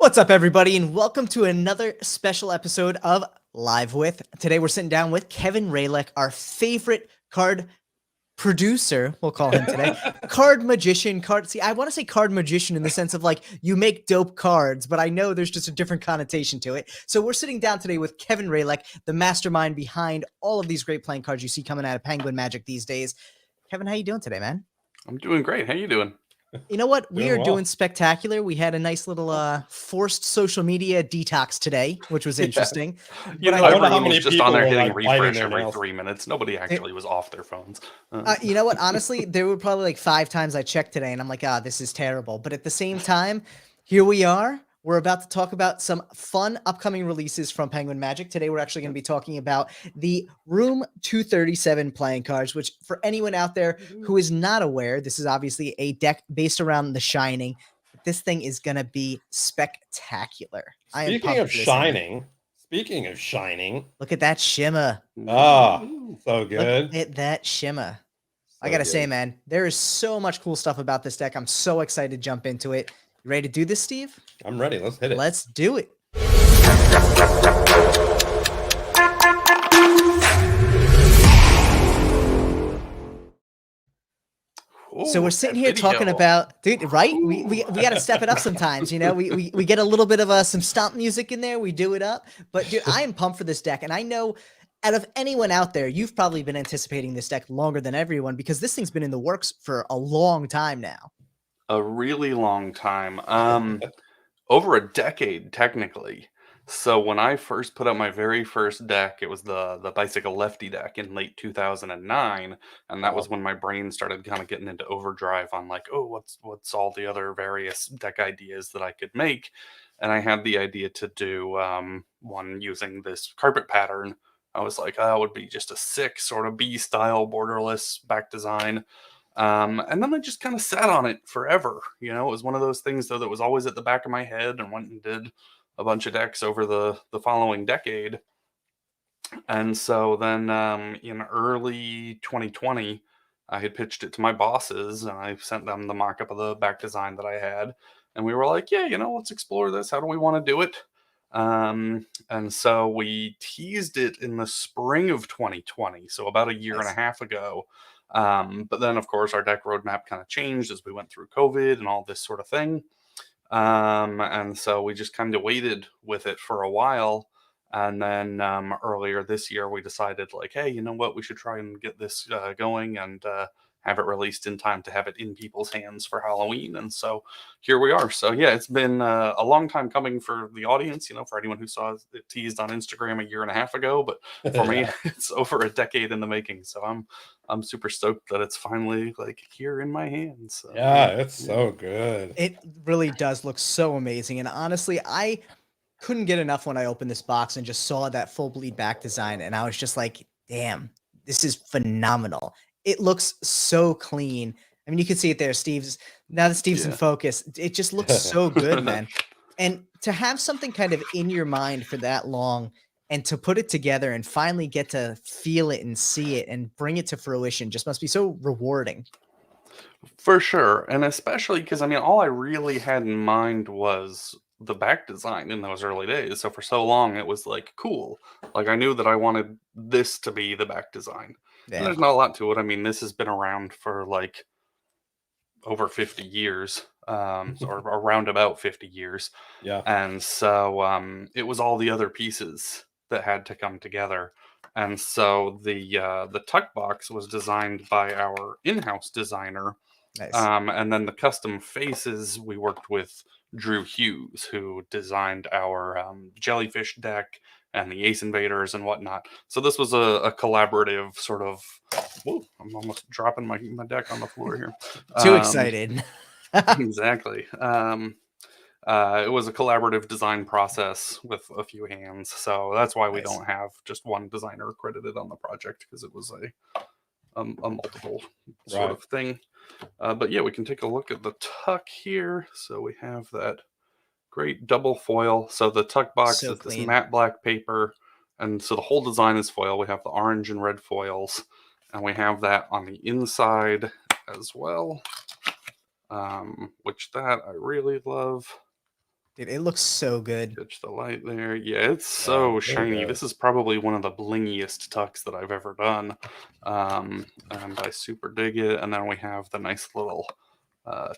What's up, everybody, and welcome to another special episode of Live With. Today, we're sitting down with Kevin Reylek, our favorite card producer, we'll call him today. Card magician, see, I want to say card magician in the sense of like you make dope cards, but I know there's just a different connotation to it. So we're sitting down today with Kevin Reylek, the mastermind behind all of these great playing cards you see coming out of Penguin Magic these days. Kevin, how you doing today, man? I'm doing great. How you doing? You know what? We Doing are well. doing spectacular. We had a nice little forced social media detox today, which was Yeah. interesting. You But know, I wonder how everyone many was just on people there were, hitting like, biting refresh their every nails. 3 minutes. Nobody actually was off their phones. You know what? Honestly, there were probably like 5 times I checked today, and I'm like, this is terrible. But at the same time, here we are. We're about to talk about some fun upcoming releases from Penguin Magic. Today, we're actually going to be talking about the Room 237 playing cards, which for anyone out there who is not aware, this is obviously a deck based around The Shining. But this thing is going to be spectacular. I am Speaking pumped of for this thing. shining, Look at that shimmer. so good. Look at that shimmer. I So gotta say, good. man, there is so much cool stuff about this deck. I'm so excited to jump into it. You ready to do this, Steve? I'm ready. Let's hit it. Let's do it. So we're sitting here talking about, dude, right? We got to step it up sometimes, you know? We get a little bit of some stomp music in there. We do it up. But, dude, I am pumped for this deck. And I know out of anyone out there, you've probably been anticipating this deck longer than everyone because this thing's been in the works for a long time now. A really long time. Over a decade, technically. So when I first put out my very first deck, it was the Bicycle Lefty deck in late 2009, and that was when my brain started kind of getting into overdrive on like, oh, what's all the other various deck ideas that I could make, and I had the idea to do one using this carpet pattern. I was like, oh, it would be just a sick sort of B style borderless back design. And then I just kind of sat on it forever. You know, it was one of those things though that was always at the back of my head, and went and did a bunch of decks over the following decade. And so then in early 2020, I had pitched it to my bosses, and I sent them the mock-up of the back design that I had. And we were like, yeah, you know, let's explore this. How do we want to do it? And so we teased it in the spring of 2020, so about a year and a half ago. But then, of course, our deck roadmap kind of changed as we went through COVID and all this sort of thing. And so we just kind of waited with it for a while. And then earlier this year, we decided, like, hey, you know what? We should try and get this going and have it released in time to have it in people's hands for Halloween. And so here we are. So yeah, it's been a long time coming for the audience, you know, for anyone who saw it teased on Instagram a year and a half ago. But for me, it's over a decade in the making. So I'm super stoked that it's finally like here in my hands. So, it's so good. It really does look so amazing. And honestly, I couldn't get enough when I opened this box and just saw that full bleed back design. And I was just like, damn, this is phenomenal. It looks so clean. I mean, you can see it there, now that Steve's in focus, it just looks so good, man. And to have something kind of in your mind for that long and to put it together and finally get to feel it and see it and bring it to fruition just must be so rewarding. For sure. And especially because, I mean, all I really had in mind was the back design in those early days. So for so long, it was like, cool. Like, I knew that I wanted this to be the back design. And there's not a lot to it. I mean, this has been around for like over 50 years, or around about 50 years. Yeah. And so it was all the other pieces that had to come together. And so the tuck box was designed by our in-house designer. Nice. And then the custom faces, we worked with Drew Hughes, who designed our jellyfish deck and the Ace Invaders and whatnot. So this was a collaborative sort of. Whoa, I'm almost dropping my deck on the floor here. Too excited. Exactly. It was a collaborative design process with a few hands. So that's why we don't have just one designer credited on the project, because it was a multiple sort of thing. But yeah, we can take a look at the tuck here. So we have that great double foil. So the tuck box is this matte black paper. And so the whole design is foil. We have the orange and red foils. And we have that on the inside as well. Which that I really love. Dude, it looks so good. Catch the light there. Yeah, it's Yeah, so really shiny. good. This is probably one of the blingiest tucks that I've ever done. And I super dig it. And then we have the nice little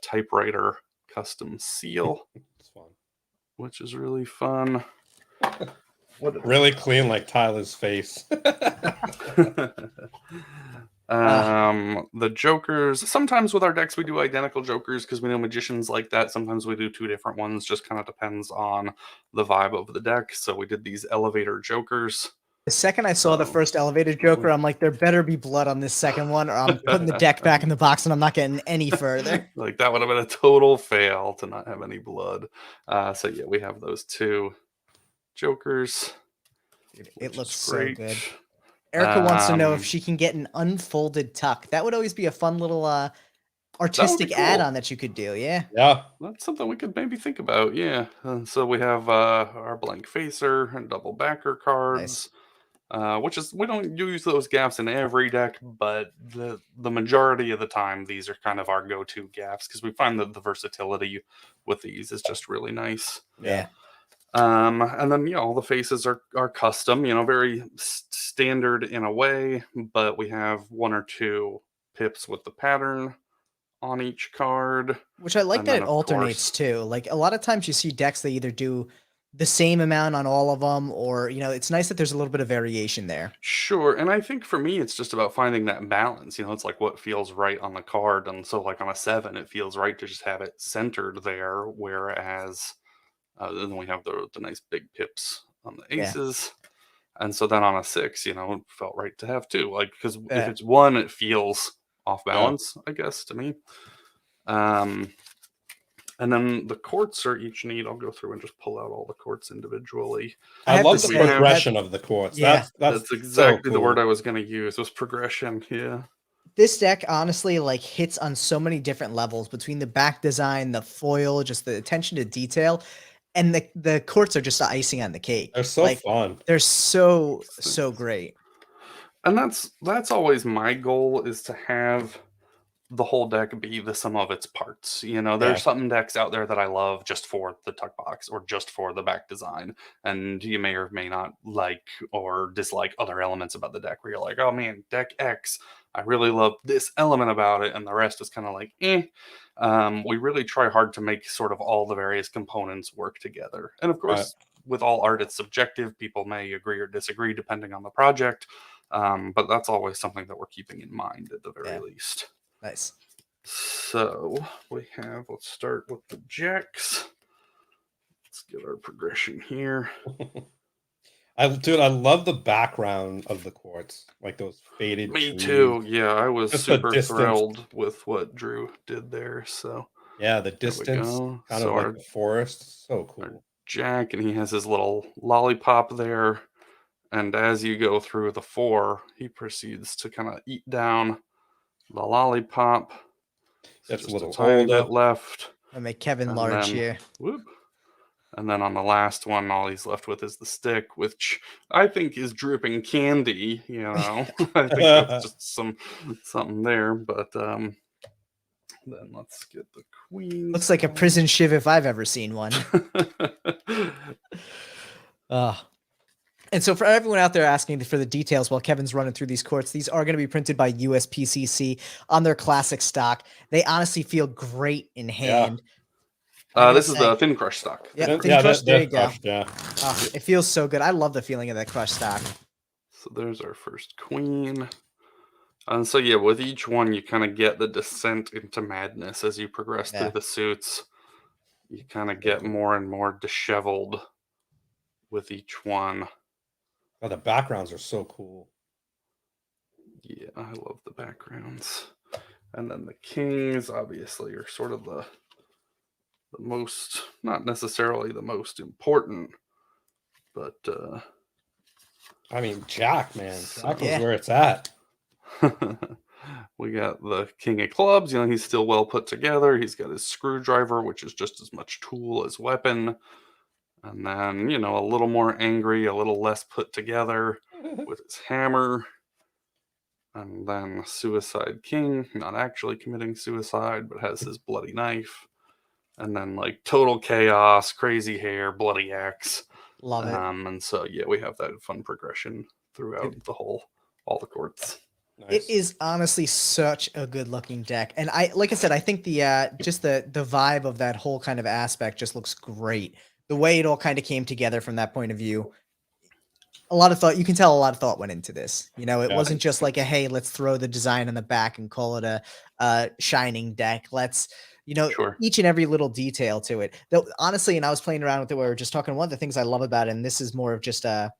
typewriter custom seal, It's fun. which is really fun. What did Really clean, like Tyler's face. The jokers, sometimes with our decks we do identical jokers because we know magicians like that. Sometimes we do two different ones, just kind of depends on the vibe of the deck. So we did these elevator jokers. The second I saw the So- first elevator Joker, I'm like, there better be blood on this second one, or I'm putting the deck back in the box and I'm not getting any further. Like that would have been a total fail to not have any blood. So yeah, we have those two jokers. Dude, which it looks is so great. good. Erica wants to know if Um, she can get an unfolded tuck. That would always be a fun little cool. artistic add-on that you could do. Yeah. Yeah. That's something we could maybe think about, yeah. And so we have our blank facer and double backer cards, which is we don't use those gaffs in every deck, but the majority of the time these are kind of our go-to gaffs because we find that the versatility with these is just really nice. Yeah. And then all the faces are custom, very standard in a way, but we have one or two pips with the pattern on each card. Which I like And that then, it of alternates course- too. Like a lot of times you see decks they either do the same amount on all of them, or it's nice that there's a little bit of variation there. Sure, and I think for me it's just about finding that balance. It's like what feels right on the card, and so like on a 7, it feels right to just have it centered there, whereas then we have the nice big pips on the Yeah. aces, and so then on a 6, it felt right to have 2, like because if Yeah. it's 1, it feels off balance, I guess to me. And then the courts are each neat. I'll go through and just pull out all the courts individually. I I have love to the say, progression of the courts. Yeah. That's exactly so the word cool. I was going to use was progression. Yeah. this deck honestly like hits on so many different levels between the back design, the foil, just the attention to detail, and the courts are just the icing on the cake. They're so like fun. they're so great. And that's always my goal, is to have the whole deck be the sum of its parts. Yeah. There's some decks out there that I love just for the tuck box or just for the back design, and you may or may not like or dislike other elements about the deck where you're like, oh man, deck X, I really love this element about it, and the rest is kind of like eh. We really try hard to make sort of all the various components work together, and of course with all art it's subjective. People may agree or disagree depending on the project, but that's always something that we're keeping in mind at the very least. Nice. So let's start with the jacks. Let's get our progression here. I love the background of the courts, like those faded Me trees. too. Yeah, I was Just the super distance. thrilled with what Drew did there. So Yeah, the there we distance, go. kind So of our like the forest. So cool. Jack, and he has his little lollipop there. And as you go through the 4, he proceeds to kind of eat down the lollipop. That's just a little tiny older. bit left. I make Kevin And large then- here. Whoop. And then on the last one, all he's left with is the stick, which I think is dripping candy. I think that's just something there. But then let's get the queen. Looks like a prison shiv if I've ever seen one. And so for everyone out there asking for the details while Kevin's running through these courts, these are going to be printed by USPCC on their classic stock. They honestly feel great in hand. This is the thin crush stock. Yeah, thin crush, there you go. Crushed, yeah. It feels so good. I love the feeling of that crush stock. So there's our first queen. And so yeah, with each one, you kind of get the descent into madness as you progress through the suits. You kind of get more and more disheveled with each one. Oh, the backgrounds are so cool. Yeah, I love the backgrounds. And then the kings obviously are sort of the most, not necessarily the most important, but I mean, Jack, man. Jack is Yeah. where it's at. we got the king of clubs. He's still well put together. He's got his screwdriver, which is just as much tool as weapon. And then, a little more angry, a little less put together with his hammer. And then Suicide King, not actually committing suicide, but has his bloody knife. and then like total chaos, crazy hair, bloody axe. Love it. And so yeah, we have that fun progression throughout all the courts. It Nice. is honestly such a good looking deck. And like I said, I think the just the vibe of that whole kind of aspect just looks great. The way it all kind of came together from that point of view. A lot of thought, you can tell a lot of thought went into this. You know, it Yeah. wasn't just like a hey, let's throw the design in the back and call it a shining deck. Let's, you know, Sure. each and every little detail to it. Though honestly, and I was playing around with it, we were just talking. One of the things I love about it, and this is more of just an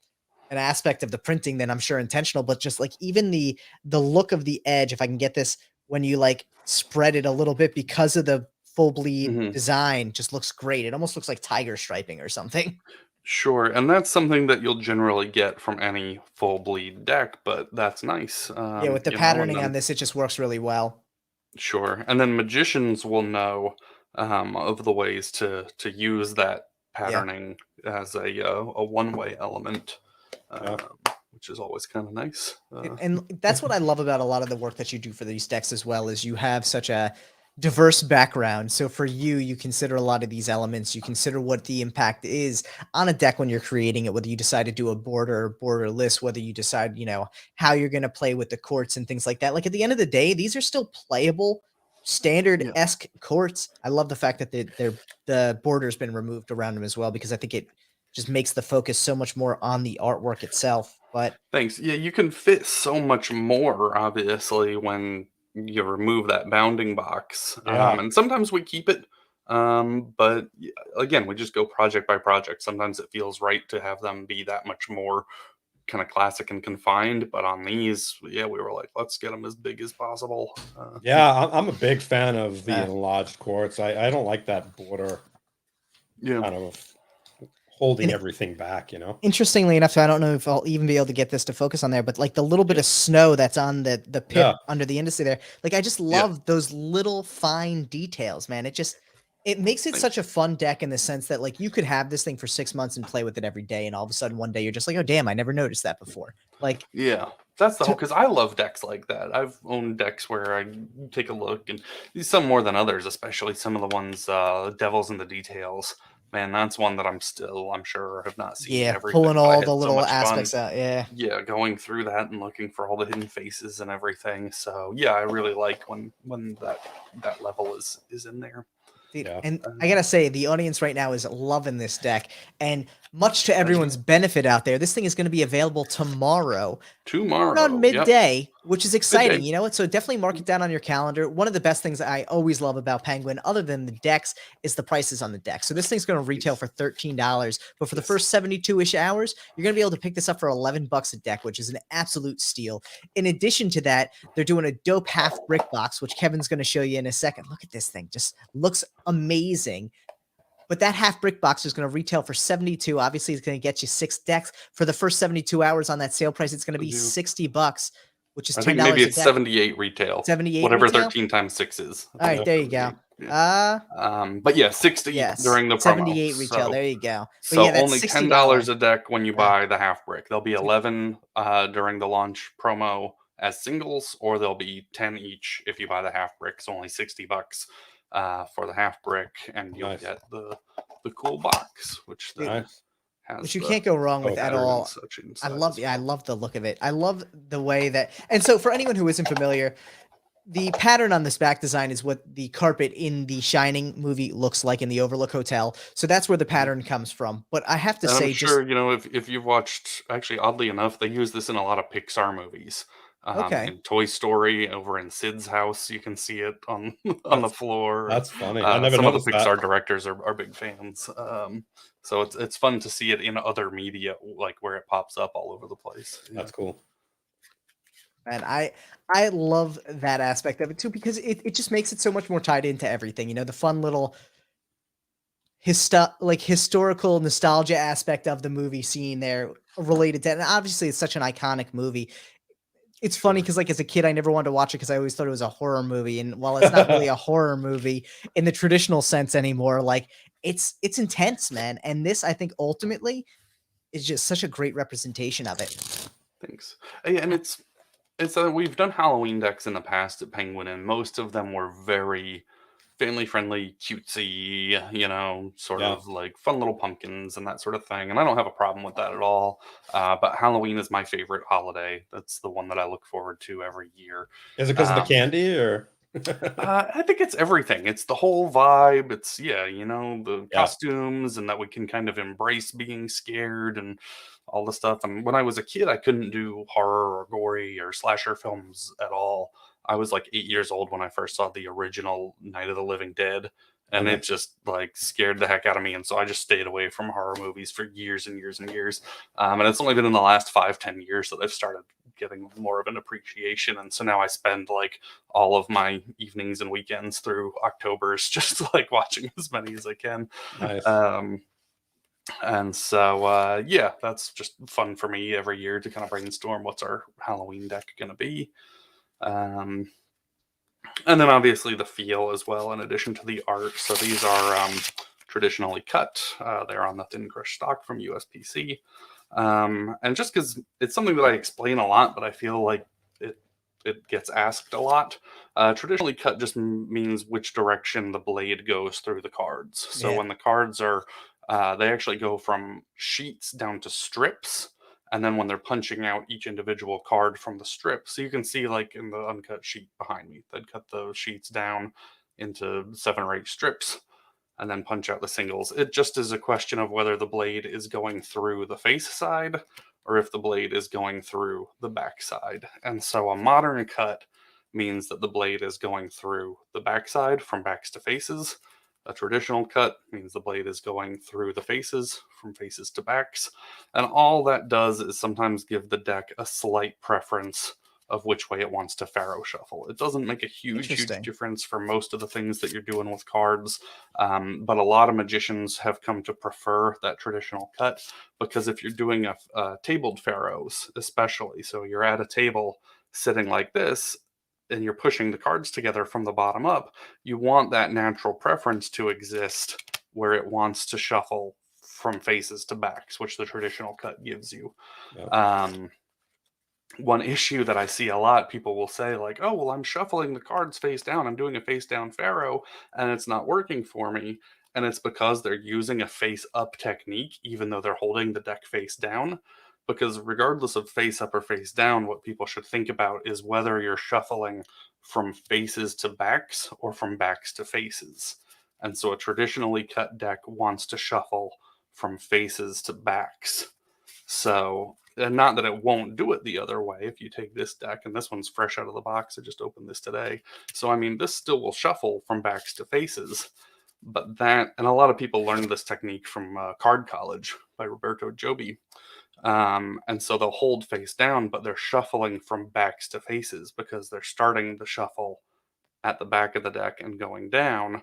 aspect of the printing than I'm sure intentional, but just like even the look of the edge, if I can get this, when you like spread it a little bit because of the full bleed Mhm. design, just looks great. It almost looks like tiger striping or something. Sure, and that's something that you'll generally get from any full bleed deck, but that's nice. Yeah, with the You know, and patterning on then this, it just works really well. sure, and then magicians will know of the ways to use that Yeah. patterning as a one-way element, Yeah. which is always kind of nice. And that's what I love about a lot of the work that you do for these decks as well, is you have such a diverse background. So for you, you consider a lot of these elements, you consider what the impact is on a deck when you're creating it, whether you decide to do a border, borderless, whether you decide, you know, how you're going to play with the courts and things like that. Like at the end of the day, these are still playable Yeah, standard-esque courts. I love the fact that the border's been removed around them as well, because I think it just makes the focus so much more on the artwork itself. But thanks. Yeah, you can fit so much more, obviously, when you remove that bounding box. Yeah. And sometimes we keep it. But again, we just go project by project. Sometimes it feels right to have them be that much more kind of classic and confined. But on these, yeah, we were like, let's get them as big as possible. Yeah, I'm a big fan of the uh, enlarged quartz. I don't like that border Yeah. kind of holding and everything back, you know? interestingly enough, I don't know if I'll even be able to get this to focus on there, but like the little bit Yeah. of snow that's on the pip Yeah. under the industry there, like I just Yeah. love those little fine details, man. It makes it such Thanks. a fun deck in the sense that like you could have this thing for 6 months and play with it every day, and all of a sudden one day you're just like, oh damn, I never noticed that before. Like, Yeah, that's the whole. to, Because I love decks like that. I've owned decks where I take a look, and some more than others, especially some of the ones, Devils in the Details. Man, that's one that I'm sure, have not seen yeah, everything, pulling but I all had the so little much fun. aspects out. Yeah. Yeah, going through that and looking for all the hidden faces and everything. So yeah, I really like when that level is in there. Dude, Yeah. and I gotta say, the audience right now is loving this deck. And much to Thank everyone's you. benefit out there, this thing is going to be available tomorrow around Tomorrow, yep, midday, which is exciting. midday. You know what? So definitely mark it down on your calendar. One of the best things that I always love about Penguin, other than the decks, is the prices on the deck. So this thing's going to retail for $13, but for the Yes. first 72-ish hours, you're going to be able to pick this up for $11 a deck, which is an absolute steal. In addition to that, they're doing a dope half brick box, which Kevin's going to show you in a second. Look at this thing; just looks amazing. But that half brick box is going to retail for 72. Obviously, it's going to get you 6 decks for the first 72 hours on that sale price. It's going to be Do- $60, which is I think maybe $10 a it's deck. 78 retail. 78 Whatever retail. 13 times 6 is. I All think right, Yeah. there it's you go. 78. Yeah. But yeah, 60 Yes, during the promo. 78 retail. There you go. But So yeah, that's only $60. $10 a deck when you Yeah. buy the half brick. There'll be 11 during the launch promo as singles, or there'll be 10 each if you buy the half brick. So only $60 for the half brick, and you'll Nice. get the cool box, which then Nice. has Which you the can't go wrong with Oh, at pattern and all. such I inside love, as yeah, I well. love the look of it. I love the way that, and so for anyone who isn't familiar, the pattern on this back design is what the carpet in the Shining movie looks like in the Overlook Hotel. So that's where the Mhm. pattern comes from. But I have to And I'm say, just sure, if you've watched, actually, oddly enough, they use this in a lot of Pixar movies. okay. In Toy Story, over in Sid's house, you can see it on on the That's floor. that's funny. I never Some of the noticed that. Pixar directors are big fans. So it's fun to see it in other media, like where it pops up all over the place. Yeah. That's cool. And I love that aspect of it too, because it just makes it so much more tied into everything. You know, the fun little historical nostalgia aspect of the movie scene there related to, and obviously it's such an iconic movie. It's funny Sure. because like as a kid, I never wanted to watch it because I always thought it was a horror movie. And while it's not really a horror movie in the traditional sense anymore, like it's intense, man. And this, I think, ultimately is just such a great representation of it. Thanks. Yeah, and it's we've done Halloween decks in the past at Penguin, and most of them were very family friendly, cutesy, sort Yeah. of like fun little pumpkins and that sort of thing. And I don't have a problem with that at all. But Halloween is my favorite holiday. That's the one that I look forward to every year. Is it because of the Um, candy or? I think it's everything. It's the whole vibe. It's the Yeah. costumes and that we can kind of embrace being scared and all the stuff. And when I was a kid, I couldn't do horror or gory or slasher films at all. I was like 8 years old when I first saw the original Night of the Living Dead, and Okay. it just like scared the heck out of me. And so I just stayed away from horror movies for years and years and years. And it's only been in the last 5-10 years that I've started getting more of an appreciation. And so now I spend like all of my evenings and weekends through October's just like watching as many as I can. Nice. And so, yeah, that's just fun for me every year to kind of brainstorm what's our Halloween deck going to be. Um, and then obviously the feel as well, in addition to the art. So these are traditionally cut. They're on the thin crushed stock from USPC. And just because it's something that I explain a lot, but I feel like it gets asked a lot. Traditionally cut just means which direction the blade goes through the cards. So Yeah. when the cards are, they actually go from sheets down to strips. And then when they're punching out each individual card from the strip, so you can see like in the uncut sheet behind me, they'd cut those sheets down into 7 or 8 strips and then punch out the singles. It just is a question of whether the blade is going through the face side or if the blade is going through the back side. And so a modern cut means that the blade is going through the back side from backs to faces. A traditional cut means the blade is going through the faces from faces to backs. And all that does is sometimes give the deck a slight preference of which way it wants to pharaoh shuffle. It doesn't make a huge difference for most of the things that you're doing with cards, but a lot of magicians have come to prefer that traditional cut because if you're doing a tabled pharaohs, especially, so you're at a table sitting like this and you're pushing the cards together from the bottom up, you want that natural preference to exist where it wants to shuffle from faces to backs, which the traditional cut gives you. Yeah. One issue that I see a lot, people will say like, oh, well, I'm shuffling the cards face down. I'm doing a face down pharaoh and it's not working for me. And it's because they're using a face up technique, even though they're holding the deck face down. Because regardless of face up or face down, what people should think about is whether you're shuffling from faces to backs or from backs to faces. And so a traditionally cut deck wants to shuffle from faces to backs. So, and not that it won't do it the other way. If you take this deck, and this one's fresh out of the box, I just opened this today. So, I mean, this still will shuffle from backs to faces. But that, and a lot of people learned this technique from Card College by Roberto Joby. And so they'll hold face down, but they're shuffling from backs to faces because they're starting the shuffle at the back of the deck and going down,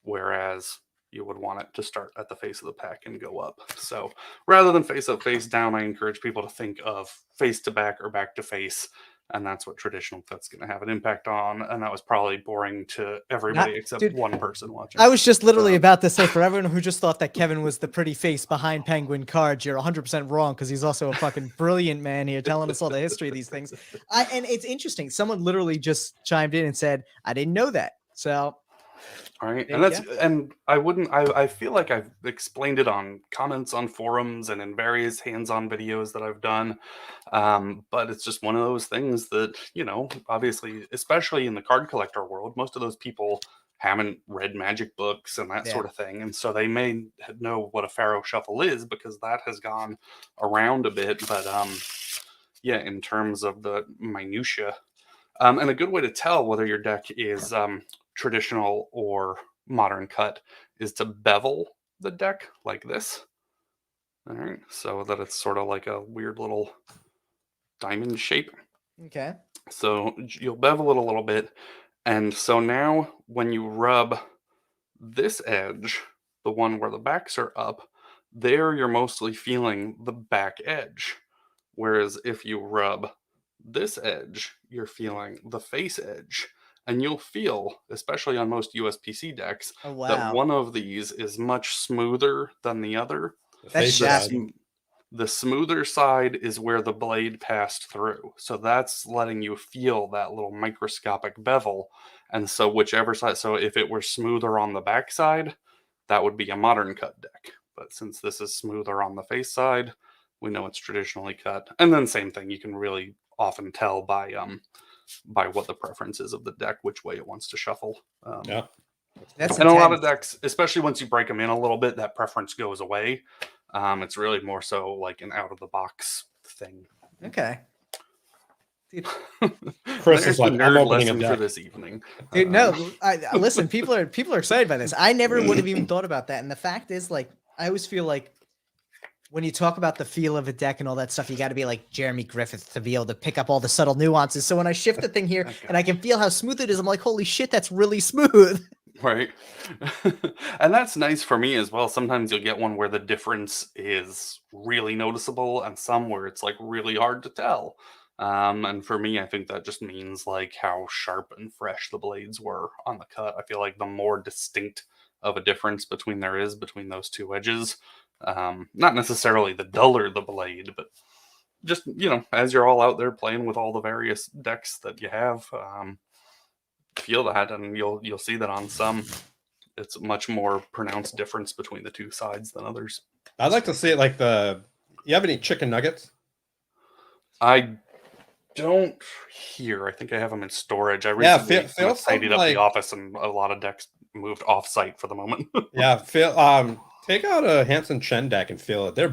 whereas you would want it to start at the face of the pack and go up. So rather than face up, face down, I encourage people to think of face to back or back to face. And that's what traditional cut's going to have an impact on. And that was probably boring to everybody except one person watching. I was just literally about to say, for everyone who just thought that Kevin was the pretty face behind Penguin cards, you're 100% wrong because he's also a fucking brilliant man here telling us all the history of these things. And it's interesting. Someone literally just chimed in and said, I didn't know that. So... All right. And that's, and I feel like I've explained it on comments on forums and in various hands-on videos that I've done. But it's just one of those things that, obviously, especially in the card collector world, most of those people haven't read magic books and that sort of thing. And so they may know what a pharaoh shuffle is because that has gone around a bit. But yeah, in terms of the minutia, and a good way to tell whether your deck is traditional or modern cut is to bevel the deck like this. All right, so that it's sort of like a weird little diamond shape. Okay. So you'll bevel it a little bit. And so now when you rub this edge, the one where the backs are up, there you're mostly feeling the back edge. Whereas if you rub this edge, you're feeling the face edge. And you'll feel, especially on most USPC decks, that one of these is much smoother than the other. That's shocking. The smoother side is where the blade passed through. So that's letting you feel that little microscopic bevel. And so whichever side, so if it were smoother on the back side, that would be a modern cut deck. But since this is smoother on the face side, we know it's traditionally cut. And then same thing, you can really often tell by what the preference is of the deck, which way it wants to shuffle. Yeah. That's And a lot of intense. decks, especially once you break them in a little bit, that preference goes away. It's really more so like an out of the box thing. Okay. Dude, Chris There's is like, the I'm nerd opening a lesson for deck. this evening. dude, no. Listen. People are excited by this. I never would have even thought about that. And the fact is, like, I always feel like when you talk about the feel of a deck and all that stuff, you got to be like Jeremy Griffith to be able to pick up all the subtle nuances. So when I shift the thing here Okay. and I can feel how smooth it is, I'm like, holy shit, that's really smooth. Right. And that's nice for me as well. Sometimes you'll get one where the difference is really noticeable and some where it's like really hard to tell. And for me, I think that just means like how sharp and fresh the blades were on the cut. I feel like the more distinct of a difference between those two edges, not necessarily the duller the blade, but just, as you're all out there playing with all the various decks that you have, feel that, and you'll see that on some it's a much more pronounced difference between the two sides than others. I'd like to see it like you have any chicken nuggets? I don't here. I think I have them in storage. I recently feel tidied up the office, and a lot of decks moved off site for the moment. Yeah, take out a Hansen Chen deck and feel it.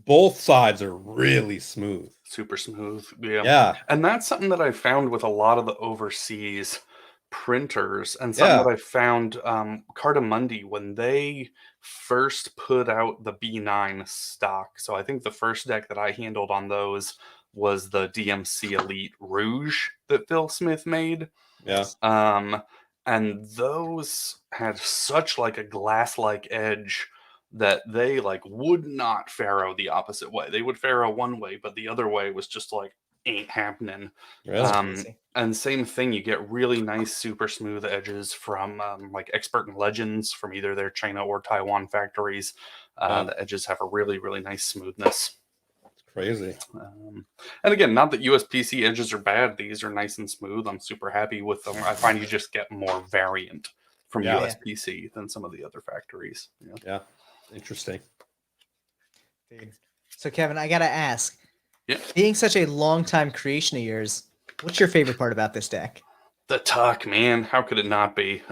Both sides are really smooth. Super smooth. Yeah. Yeah. And that's something that I found with a lot of the overseas printers, and something that I found Cardamundi when they first put out the B9 stock. So I think the first deck that I handled on those was the DMC Elite Rouge that Phil Smith made. Yeah. And those had such like a glass-like edge that they like would not faro the opposite way. They would faro one way, but the other way was just like ain't happening. Really? And same thing, you get really nice, super smooth edges from like Expert and Legends from either their China or Taiwan factories. The edges have a really, really nice smoothness. It's crazy. And again, not that USPC edges are bad. These are nice and smooth. I'm super happy with them. I find you just get more variant from USPC than some of the other factories. Yeah. Interesting. Dude. So Kevin, I gotta ask. Yeah. Being such a long-time creation of yours, what's your favorite part about this deck? The tuck, man. How could it not be?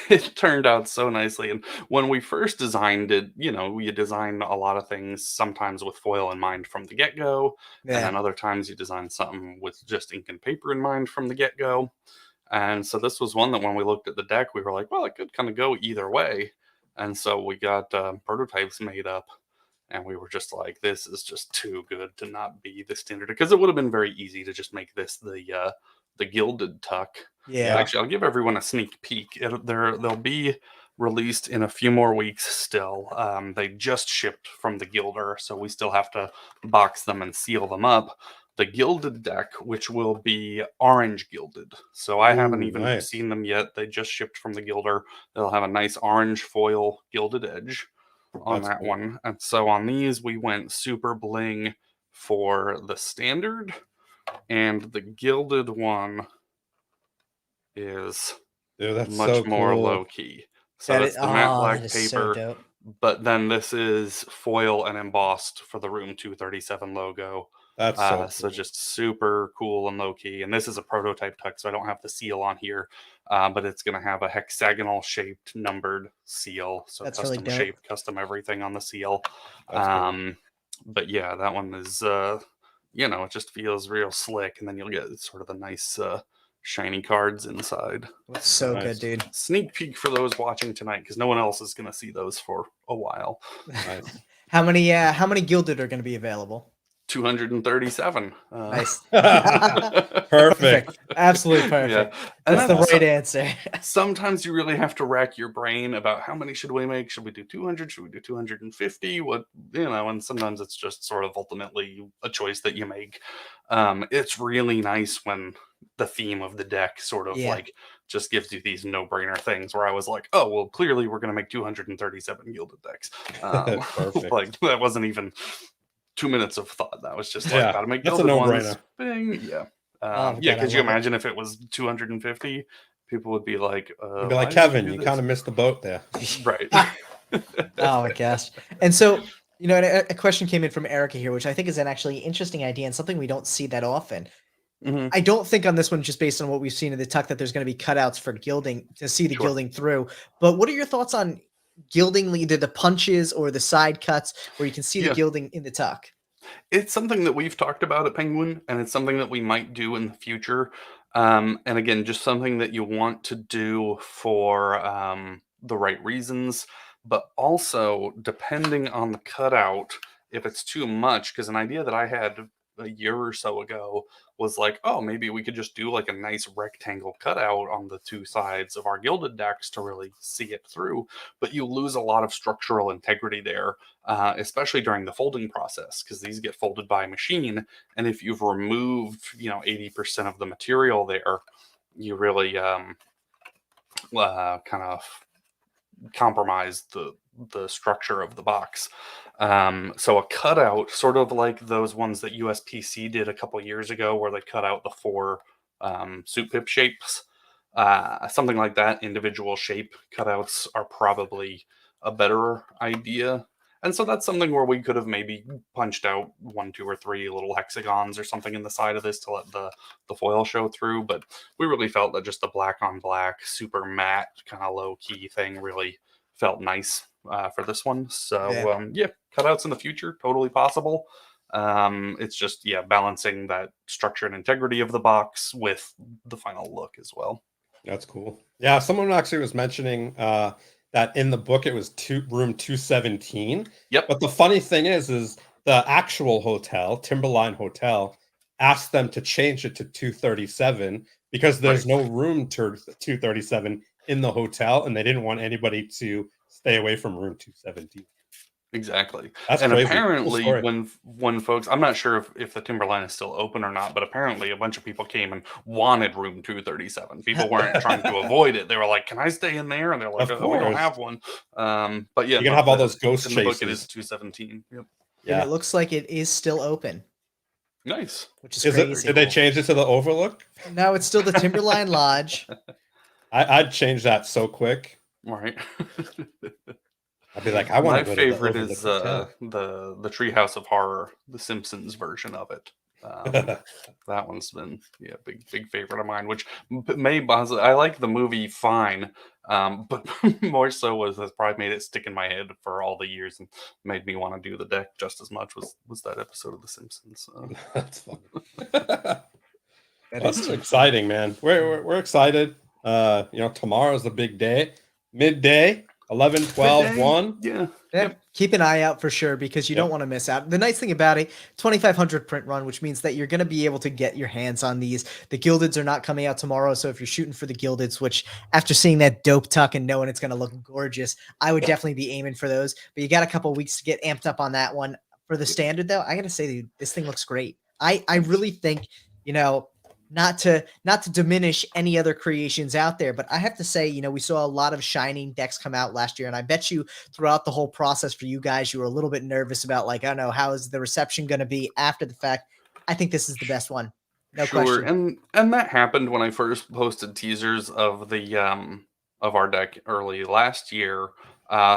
It turned out so nicely. And when we first designed it, you design a lot of things sometimes with foil in mind from the get-go. Yeah. And then other times you design something with just ink and paper in mind from the get-go. And so this was one that when we looked at the deck, we were like, well, it could kind of go either way. And so we got prototypes made up, and we were just like, this is just too good to not be the standard, because it would have been very easy to just make this the gilded tuck. Yeah. Actually, I'll give everyone a sneak peek. They'll be released in a few more weeks still. They just shipped from the gilder, so we still have to box them and seal them up. The gilded deck, which will be orange gilded. So I haven't even seen them yet. They just shipped from the gilder. They'll have a nice orange foil gilded edge on that one. And so on these, we went super bling for the standard, and the gilded one is much more low key. So that's the matte black paper. But then this is foil and embossed for the Room 237 logo. That's so cool. So just super cool and low key. And this is a prototype tuck, so I don't have the seal on here, but it's going to have a hexagonal shaped numbered seal. So that's custom really dope. shape, custom everything on the seal. Cool. But yeah, that one is, it just feels real slick. And then you'll get sort of the nice shiny cards inside. That's so good, dude. Sneak peek for those watching tonight, because no one else is going to see those for a while. Nice. How many gilded are going to be available? 237. Nice. Perfect. Absolutely perfect. Yeah. That's the right answer. Sometimes you really have to rack your brain about how many should we make? Should we do 200? Should we do 250? What, and sometimes it's just sort of ultimately a choice that you make. It's really nice when the theme of the deck sort of like just gives you these no-brainer things where I was like, oh, well, clearly we're going to make 237 gilded decks. Perfect. Like that wasn't even 2 minutes of thought. That was just like, gotta make that's a gilded no-brainer. ones. Bing. Yeah. Oh, Yeah, God, I could you love it. imagine if it was 250? People would be like, You'd be why like, did Kevin, do you this?" kind of missed the boat there. Right. Oh my gosh. And so, and a question came in from Erica here, which I think is an actually interesting idea and something we don't see that often. Mhm. I don't think on this one, just based on what we've seen in the tuck, that there's going to be cutouts for gilding to see the Sure. gilding through. But what are your thoughts on gilding, either the punches or the side cuts, where you can see the Yeah. gilding in the tuck? It's something that we've talked about at Penguin, and it's something that we might do in the future. And again, just something that you want to do for the right reasons, but also depending on the cutout, if it's too much, because an idea that I had a year or so ago was like, oh, maybe we could just do like a nice rectangle cutout on the two sides of our gilded decks to really see it through. But you lose a lot of structural integrity there, especially during the folding process, because these get folded by machine. And if you've removed, 80% of the material there, you really kind of compromise the structure of the box. So a cutout, sort of like those ones that USPC did a couple years ago, where they cut out the four soup pip shapes, something like that. Individual shape cutouts are probably a better idea. And so that's something where we could have maybe punched out 1, 2, or 3 little hexagons or something in the side of this to let the foil show through. But we really felt that just the black on black, super matte, kind of low key thing really felt nice for this one. So yeah, cutouts in the future, totally possible. It's just, balancing that structure and integrity of the box with the final look as well. That's cool. Yeah, someone actually was mentioning that in the book it was room 217. Yep. But the funny thing is the actual hotel, Timberline Hotel, asked them to change it to 237 because there's Right. no room to 237 in the hotel, and they didn't want anybody to stay away from room 217. Exactly. That's And crazy. Cool apparently story. when folks, I'm not sure if the Timberline is still open or not, but apparently a bunch of people came and wanted room 237. People weren't trying to avoid it. They were like, "Can I stay in there?" And they're like, Of we don't course. have one. But yeah, You can no, have all those ghost in the book it chases. is 217. Yep. And Yeah. it looks like it is still open, Nice. which is Is it? crazy. Did they change it to the Overlook? No, it's still the Timberline Lodge. I'd change that so quick. All right. I'd be like, I want My to go to the favorite Overlook is Hotel. the Treehouse of Horror, the Simpsons version of it. That one's been big favorite of mine. Which I like the movie fine, but more so has probably made it stick in my head for all the years and made me want to do the deck just as much. Was that episode of The Simpsons? That's funny. That This is is too exciting, man. We're excited. Tomorrow's the big day. Midday, 11, 12, Midday, 1. Yeah. Yeah, keep an eye out for sure, because you Yep. don't want to miss out. The nice thing about it, 2,500 print run, which means that you're going to be able to get your hands on these. The Gildeds are not coming out tomorrow, so if you're shooting for the Gildeds, which after seeing that dope tuck and knowing it's going to look gorgeous, I would definitely be aiming for those. But you got a couple weeks to get amped up on that one. For the standard, though, I got to say, dude, this thing looks great. I really think, not to diminish any other creations out there, but I have to say, we saw a lot of shining decks come out last year, and I bet you throughout the whole process for you guys, you were a little bit nervous about, like, I don't know, how is the reception going to be after the fact. I think this is the best one, no Sure, question. and that happened when I first posted teasers of the of our deck early last year.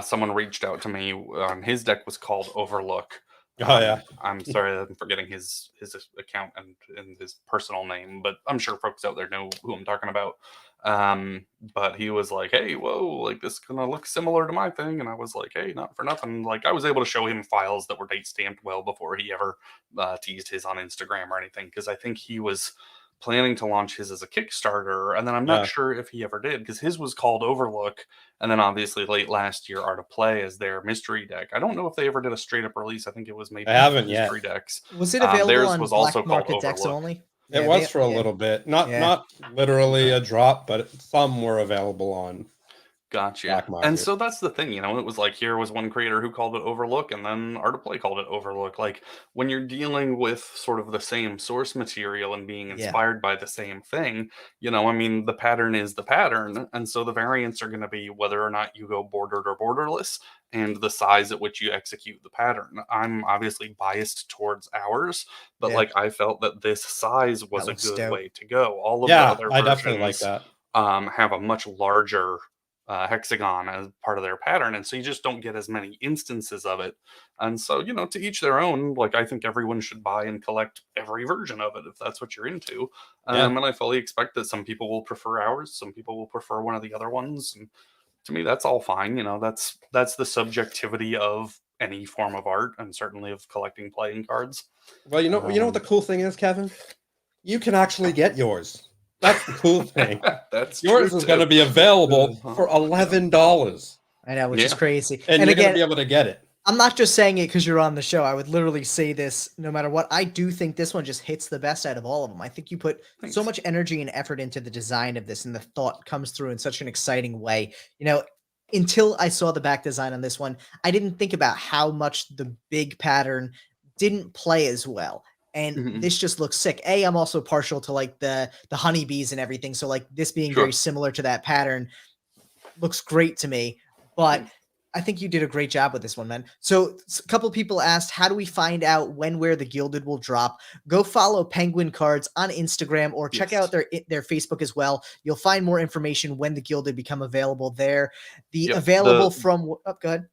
Someone reached out to me. His deck was called Overlook. Oh, yeah. I'm sorry, I'm forgetting his account and his personal name, but I'm sure folks out there know who I'm talking about. But he was like, "Hey, whoa, like this is gonna look similar to my thing," and I was like, "Hey, not for nothing." Like I was able to show him files that were date stamped well before he ever teased his on Instagram or anything, because I think he was planning to launch his as a Kickstarter, and then I'm not Yeah. sure if he ever did, because his was called Overlook, and then obviously late last year Art of Play as their mystery deck. I don't know if they ever did a straight up release. I think it was maybe I haven't yet. mystery decks. Was it available Theirs on was also black called market decks Overlook. only? It Yeah, was for a little bit. Not Yeah. literally Okay. a drop, but some were available on Gotcha. black And market. so that's the thing, it was like here was one creator who called it Overlook, and then Art of Play called it Overlook. Like when you're dealing with sort of the same source material and being Yeah, inspired by the same thing, I mean, the pattern is the pattern. And so the variants are going to be whether or not you go bordered or borderless and the size at which you execute the pattern. I'm obviously biased towards ours, but yeah, like I felt that this size that was a looks good dope. way to go. All of the Yeah, other I definitely like versions that. have a much larger hexagon as part of their pattern, and so you just don't get as many instances of it. And so, to each their own. Like I think everyone should buy and collect every version of it if that's what you're into. Yeah. And I fully expect that some people will prefer ours, some people will prefer one of the other ones, and to me, that's all fine. That's the subjectivity of any form of art, and certainly of collecting playing cards. Well, you know what the cool thing is, Kevin? You can actually get yours. That's the cool thing. That's true Yours is going to too. be available for Yeah. $11, I know, which is Yeah. crazy. and And you're going to again, be able to get it. I'm not just saying it because you're on the show. I would literally say this no matter what. I do think this one just hits the best out of all of them. I think you put so Thanks. much energy and effort into the design of this, and the thought comes through in such an exciting way. Until I saw the back design on this one, I didn't think about how much the big pattern didn't play as well. And Mhm. this just looks sick. I'm also partial to like the honeybees and everything. So like this being very Sure. similar to that pattern looks great to me. But Thanks. I think you did a great job with this one, man. So a couple people asked, how do we find out where the Gilded will drop? Go follow Penguin Cards on Instagram or check Yes. out their Facebook as well. You'll find more information when the Gilded become available there. The Yep. available from go ahead.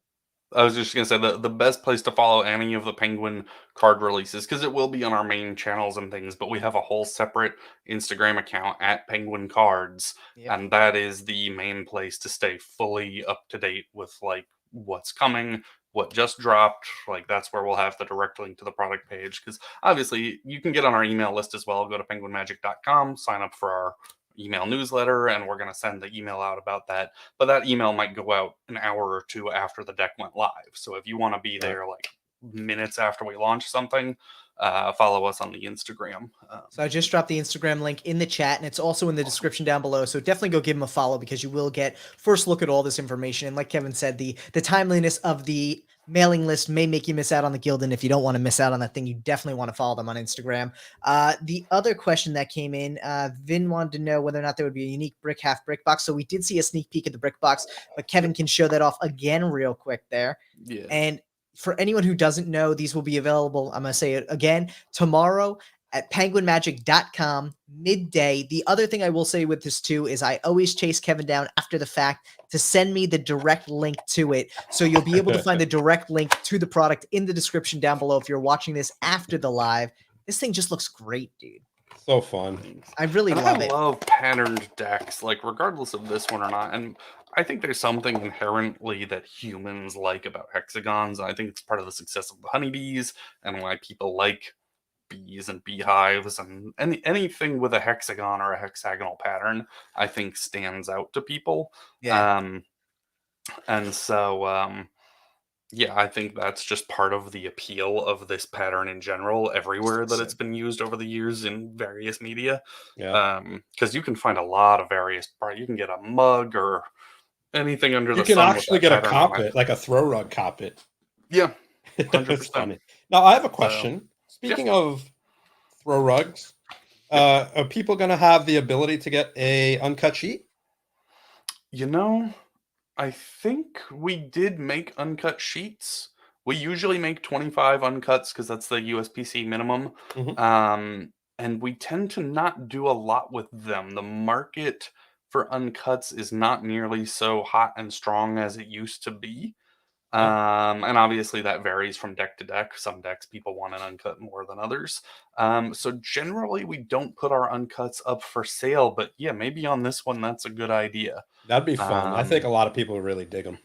I was just gonna say the best place to follow any of the Penguin card releases, because it will be on our main channels and things, but we have a whole separate Instagram account at Penguin Cards, Yep. and that is the main place to stay fully up to date with like what's coming, what just dropped. Like that's where we'll have the direct link to the product page. Because obviously you can get on our email list as well. Go to penguinmagic.com, sign up for our email newsletter, and we're gonna send the email out about that, but that email might go out an hour or two after the deck went live. So if you want to be Right. there like minutes after we launch something, follow us on the Instagram. So I just dropped the Instagram link in the chat, and it's also in the description down below. So definitely go give them a follow because you will get first look at all this information. And like Kevin said, the timeliness of the mailing list may make you miss out on the guild, and if you don't want to miss out on that thing, you definitely want to follow them on Instagram. The other question that came in, Vin wanted to know whether or not there would be a unique half brick box. So we did see a sneak peek at the brick box, but Kevin can show that off again real quick there. Yeah. And for anyone who doesn't know, these will be available, I'm going to say it again, tomorrow at penguinmagic.com midday. The other thing I will say with this too is I always chase Kevin down after the fact to send me the direct link to it. So you'll be able to find the direct link to the product in the description down below if you're watching this after the live. This thing just looks great, dude. So fun. I really And love I it. love patterned decks, like regardless of this one or not. And I think there's something inherently that humans like about hexagons. I think it's part of the success of the honeybees and why people like bees and beehives, and anything with a hexagon or a hexagonal pattern I think stands out to people. Yeah. And so yeah, I think that's just part of the appeal of this pattern in general everywhere that it's been used over the years in various media. Yeah. Because you can find a lot of various parts. You can get a mug or anything under You the can sun with actually that get a pattern on it. carpet, like a throw rug carpet. Yeah, It's 100%. funny. Now, I have a So, question. Speaking of throw rugs, are people going to have the ability to get a uncut sheet? I think we did make uncut sheets. We usually make 25 uncuts because that's the USPC minimum. Mhm. And we tend to not do a lot with them. The market for uncuts is not nearly so hot and strong as it used to be. And obviously that varies from deck to deck. Some decks people want an uncut more than others. So generally we don't put our uncuts up for sale, but yeah, maybe on this one that's a good idea. That'd be fun. I think Um, a lot of people would really dig them.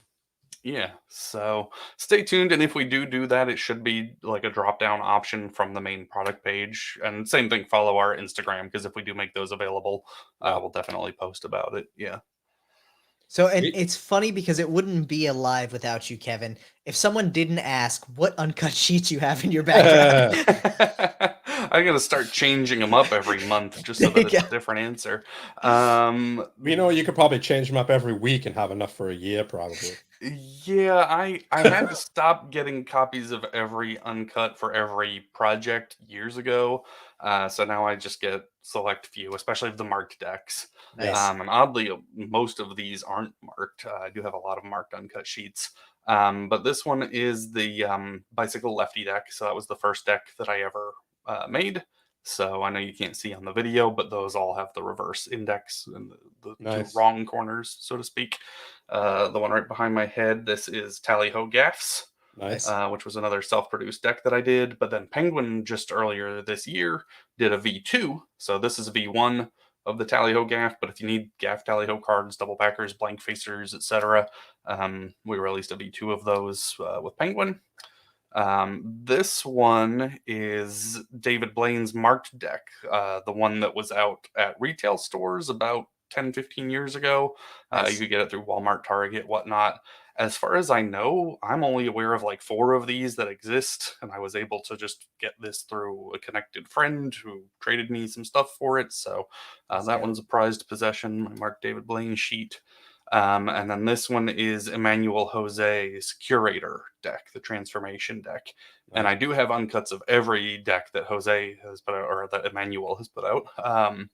yeah, so stay tuned, and if we do that, it should be like a drop down option from the main product page. And same thing, follow our Instagram, because if we do make those available, Yeah. we'll definitely post about it. Yeah. So, and Sweet. it's funny because it wouldn't be alive without you, Kevin. If someone didn't ask what uncut sheets you have in your background. I gotta start changing them up every month just so There that you it's a go. different answer. You could probably change them up every week and have enough for a year, probably. Yeah, I had to stop getting copies of every uncut for every project years ago. So now I just get select few, especially of the marked decks. Yeah. Nice. And oddly, most of these aren't marked. I do have a lot of marked uncut sheets. But this one is the bicycle lefty deck. So that was the first deck that I ever made. So I know you can't see on the video, but those all have the reverse index and the two Nice. wrong corners, so to speak. The one right behind my head, this is Tally Ho Gaffs, Nice. which was another self-produced deck that I did. But then Penguin just earlier this year did a V2. So this is a V1 of the Tally Ho Gaff. But if you need Gaff Tally Ho cards, double backers, blank facers, etc., we released a V2 of those with Penguin. This one is David Blaine's marked deck, the one that was out at retail stores about 10, 15 years ago. Nice. You could get it through Walmart, Target, whatnot. As far as I know, I'm only aware of like 4 of these that exist, and I was able to just get this through a connected friend who traded me some stuff for it. So that one's a prized possession, my Mark David Blaine sheet. And then this one is Emmanuel Jose's Curator deck, the Transformation deck. And I do have uncuts of every deck that Jose has put out, or that Emmanuel has put out.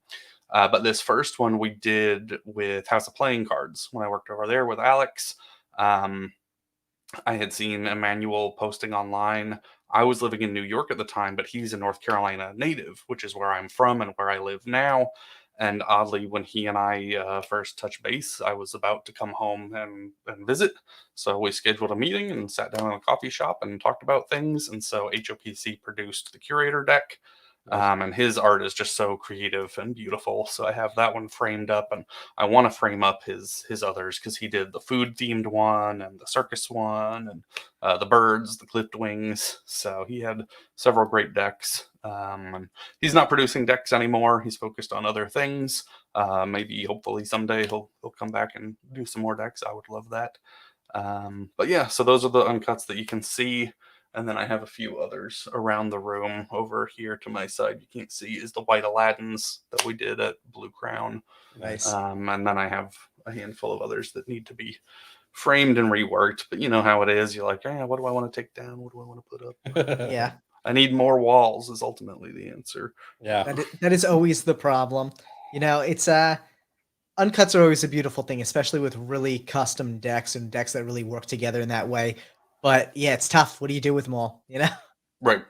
But this first one we did with House of Playing Cards when I worked over there with Alex. I had seen Emmanuel posting online. I was living in New York at the time, but he's a North Carolina native, which is where I'm from and where I live now. And oddly, when he and I first touched base, I was about to come home and visit. So we scheduled a meeting and sat down in a coffee shop and talked about things. And so HOPC produced the Curator deck. And his art is just so creative and beautiful. So I have that one framed up, and I want to frame up his others because he did the food themed one and the circus one and the birds, the clipped wings. So he had several great decks. And he's not producing decks anymore. He's focused on other things. Maybe hopefully someday he'll come back and do some more decks. I would love that. But yeah, so those are the uncuts that you can see. And then I have a few others around the room. Over here to my side, you can't see, is the white Aladdins that we did at Blue Crown. Nice. And then I have a handful of others that need to be framed and reworked. But you know how it is. You're like, what do I want to take down? What do I want to put up? Yeah. I need more walls is ultimately the answer. Yeah. That is always the problem. You know, it's uncuts are always a beautiful thing, especially with really custom decks and decks that really work together in that way. But yeah, it's tough. What do you do with them all? You know? Right.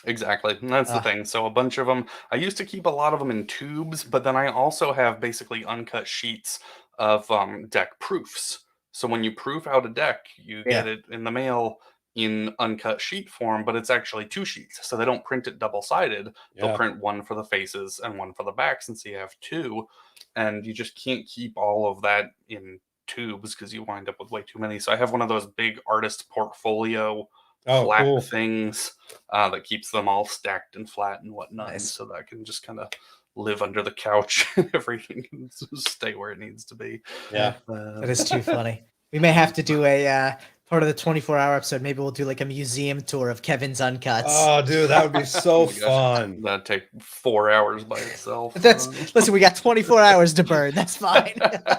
Exactly. And that's the thing. So a bunch of them, I used to keep a lot of them in tubes, but then I also have basically uncut sheets of deck proofs. So when you proof out a deck, you get it in the mail in uncut sheet form, but it's actually 2 sheets. So they don't print it double-sided. They'll print one for the faces and one for the backs, and so you have 2. And you just can't keep all of that in tubes because you wind up with way too many. So I have one of those big artist portfolio flat things that keeps them all stacked and flat and whatnot. Nice. So that I can just kind of live under the couch and everything can stay where it needs to be. Yeah. That is too funny. We may have to do a part of the 24-hour episode. Maybe we'll do like a museum tour of Kevin's uncuts. Oh, dude, that would be so fun. That'd take 4 hours by itself. Listen, we got 24 hours to burn. That's fine.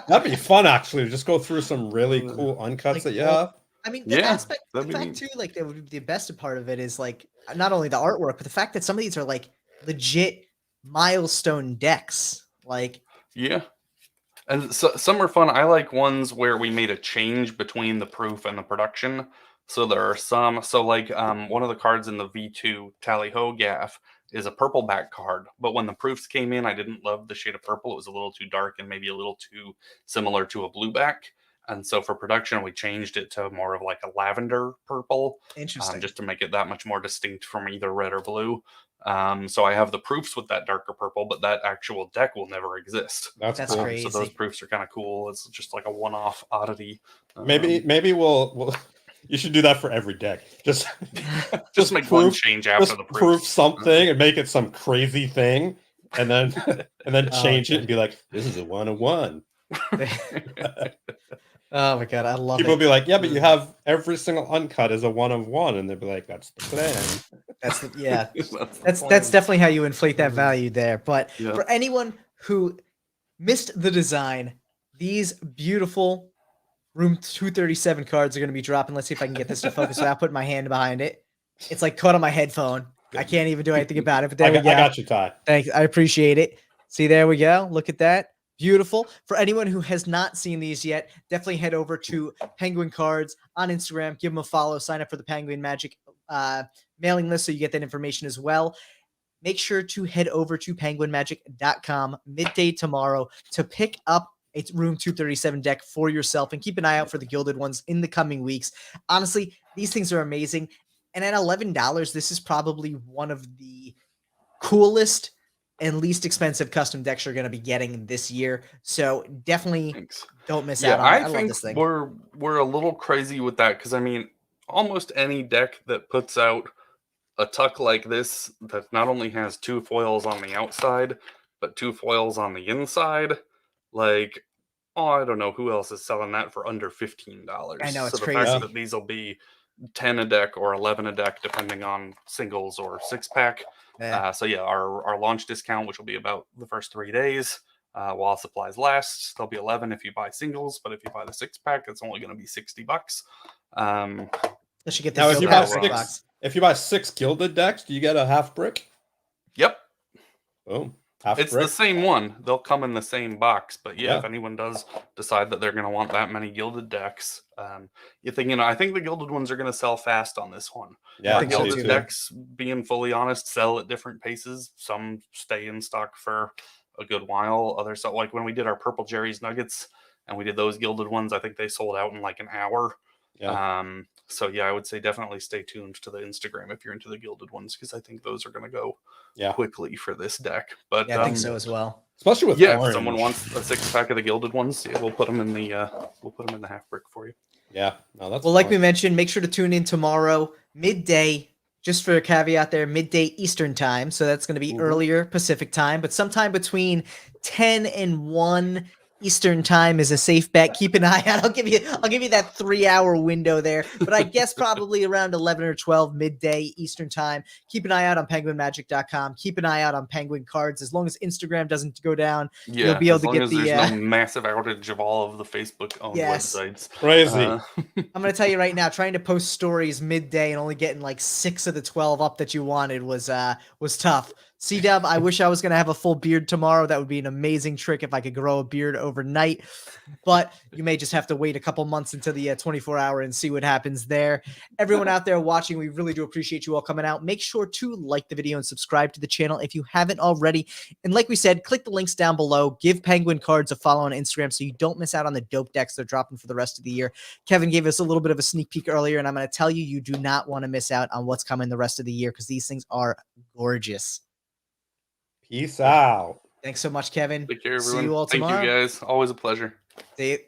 That'd be fun, actually. Just go through some really cool uncuts that you have. I mean, the fact too, like the best part of it is like not only the artwork, but the fact that some of these are like legit milestone decks. Like, yeah. And so, some are fun. I like ones where we made a change between the proof and the production. So there are some. So like one of the cards in the V2 Tally Ho Gaff is a purple back card. But when the proofs came in, I didn't love the shade of purple. It was a little too dark and maybe a little too similar to a blue back. And so for production, we changed it to more of like a lavender purple. Interesting. Just to make it that much more distinct from either red or blue. So I have the proofs with that darker purple, but that actual deck will never exist. That's cool. crazy. So those proofs are kind of cool. It's just like a one-off oddity. Maybe we'll you should do that for every deck. Just make one change after the proof something and make it some crazy thing, and then change it and be like, this is a 1-of-1. Oh my god, I love People it. will be like, yeah, but you have every single uncut as a 1-of-1, and they'll be like, that's the plan. That's the, yeah. That's That's the that's plan. definitely how you inflate that value there. But Yeah. for anyone who missed the design, these beautiful room 237 cards are going to be dropping. Let's see if I can get this to focus without putting my hand behind it. It's like caught on my headphone. I can't even do anything about it, but there we go. I got you, Ty. Thanks. I appreciate it. See, there we go. Look at that. Beautiful. For anyone who has not seen these yet, definitely head over to Penguin Cards on Instagram. Give them a follow. Sign up for the Penguin Magic mailing list so you get that information as well. Make sure to head over to penguinmagic.com midday tomorrow to pick up a room 237 deck for yourself and keep an eye out for the gilded ones in the coming weeks. Honestly, these things are amazing. And at $11, this is probably one of the coolest and least expensive custom decks you're going to be getting this year. So definitely Thanks. don't miss Yeah, out on it. I I love think this thing. we're a little crazy with that because I mean, almost any deck that puts out a tuck like this that not only has 2 foils on the outside but 2 foils on the inside, like, oh, I don't know who else is selling that for under $15. I know, it's so the crazy. fact that these will be 10 a deck or 11 a deck depending on singles or 6-pack. Yeah. So yeah, our launch discount, which will be about the first 3 days while supplies last, there'll be 11 if you buy singles, but if you buy the 6-pack, it's only going to be $60. I should get Now, this if you dope buy ass So, big six, box. if you buy 6 gilded decks, do you get a half brick? Yep, Boom, half it's brick. the same one. They'll come in the same box, but yeah, Yeah. if anyone does decide that they're going to want that many gilded decks, you think, I think the gilded ones are going to sell fast on this one. Yeah, I Our think so gilded too. decks, being fully honest, sell at different paces. Some stay in stock for a good while. Others, so like when we did our Purple Jerry's Nuggets and we did those gilded ones, I think they sold out in like an hour. Yeah. So yeah, I would say definitely stay tuned to the Instagram if you're into the gilded ones because I think those are going to go quickly for this deck. But Yeah, I think so as well. Especially with yeah, orange. if someone wants a 6-pack of the gilded ones, yeah, we'll put them in the half brick for you. Yeah, no, that's Well, like fun. we mentioned, make sure to tune in tomorrow, midday, just for a caveat there, midday Eastern time. So that's going to be earlier Pacific time, but sometime between 10 and 1 Eastern time is a safe bet. Keep an eye out. I'll give you that 3-hour window there, but I guess probably around 11 or 12 midday Eastern time. Keep an eye out on penguinmagic.com. Keep an eye out on Penguin Cards. As long as Instagram doesn't go down, Yeah, you'll be able as to long get as the there's no massive outage of all of the Facebook-owned Yes. websites. Crazy. I'm going to tell you right now, trying to post stories midday and only getting like 6 of the 12 up that you wanted was tough. C-Dub, I wish I was going to have a full beard tomorrow. That would be an amazing trick if I could grow a beard overnight. But you may just have to wait a couple months until the 24-hour and see what happens there. Everyone out there watching, we really do appreciate you all coming out. Make sure to like the video and subscribe to the channel if you haven't already. And like we said, click the links down below. Give Penguin Cards a follow on Instagram so you don't miss out on the dope decks they're dropping for the rest of the year. Kevin gave us a little bit of a sneak peek earlier, and I'm going to tell you, you do not want to miss out on what's coming the rest of the year because these things are gorgeous. Peace out. Thanks so much, Kevin. Take care, everyone. See you all tomorrow. Thank you, guys. Always a pleasure. See you.